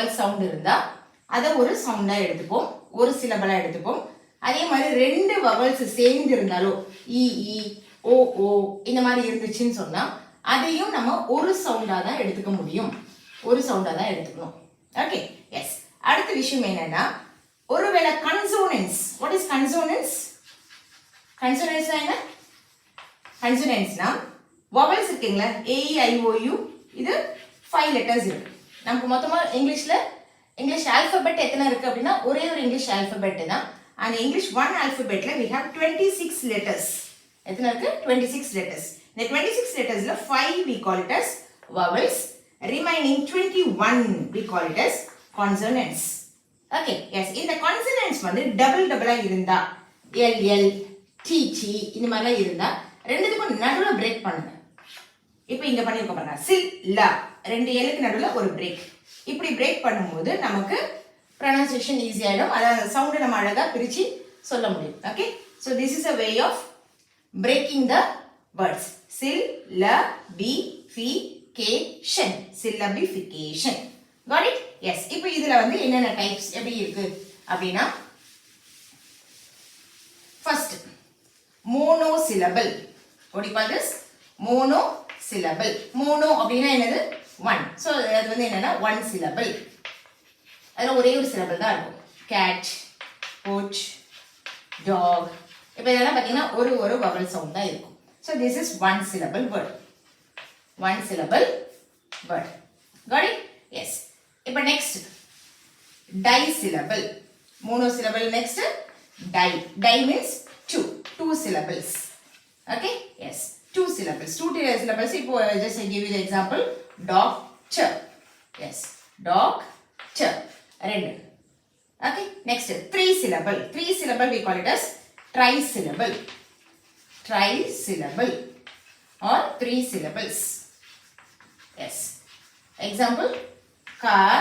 Vowel sound இருந்தா அதை ஒரு சவுண்டா எடுத்துப்போம், ஒரு சிலபலா எடுத்துப்போம். அதே மாதிரி ரெண்டு வவல்ஸ் சேர்ந்து இருந்தாலோ இ இ ஓ ஓ இந்த மாதிரி இருந்துச்சுன்னு சொன்னா அதையும் நம்ம ஒரு சவுண்டா தான் எடுத்துக்க முடியும், ஒரு சவுண்டா தான் எடுத்துக்கணும். Okay yes. அடுத்த விஷயம் என்னன்னா, ஒருவேளை கன்சோனன்ஸ், வாட் இஸ் கன்சோனன்ஸ்? கன்சோனன்ஸ்னா என்ன? கன்சோனன்ஸ்னா வவல்ஸ் இருக்குங்களா, AEIOU, இது 5 லெட்டர்ஸ் இருக்கு. நமக்கு மொத்தமா இங்கிலீஷ் ஆல்பபெட் எத்தனை இருக்கு அப்படின்னா ஒரே ஒரு இங்கிலீஷ் ஆல்பபெட் தான். அந்த இங்கிலீஷ் 1 ஆல்பபெட்ல we have 26 letters. எத்தனை இருக்கு? 26 letters. இந்த 26 lettersல 5 we call it as vowels, remaining 21 we call it as consonants. Okay yes. இந்த consonants வந்து டபுளா இருந்தா LL TT இந்த மாதிரிலாம் இருந்தா ரெண்டுத்துக்கும் நடுவுல பிரேக் பண்ணுங்க. இப்போ இங்க பண்ணிருக்க பாருங்க, சில் ல, ரெண்டு எலுக்கு நடுவுல ஒரு பிரேக். இப்படி பிரேக் பண்ணும்போது நமக்கு pronunciation ஈஸி ஆயிடும், அதாவது சவுண்ட் நம்ம அழகா பிரிச்சு சொல்ல முடியும். Okay, so this is a way of breaking the words. syllabification, syllabification. Got it? Yes. இப்போ இதுல வந்து என்னென்ன டைப்ஸ் எப்படி இருக்கு அப்படின்னா, first monosyllable. What do you call this? Monosyllable. Mono அப்படின்னா என்னது? one. So அது வந்து என்னன்னா one syllable. அதில் ஒரே ஒரு சிலபிள் தான் இருக்கும். கேட், கோச், டாக், இப்போ இதெல்லாம் பார்த்தீங்கன்னா ஒரு வவல் சவுண்ட் தான் இருக்கும். So this is one syllable word. One syllable word. Got it? Yes. இப்போ next di syllable. Monosyllable. Next di. Di means two syllables. Okay yes, two syllables. Two syllables. இப்போ just I give you the example. Doctor. Yes, doctor. ரெண்டு. Okay, next three syllable. Three syllable we call it as trisyllable. Trisyllable or three syllables. Yes. Example: car,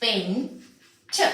pen, chair.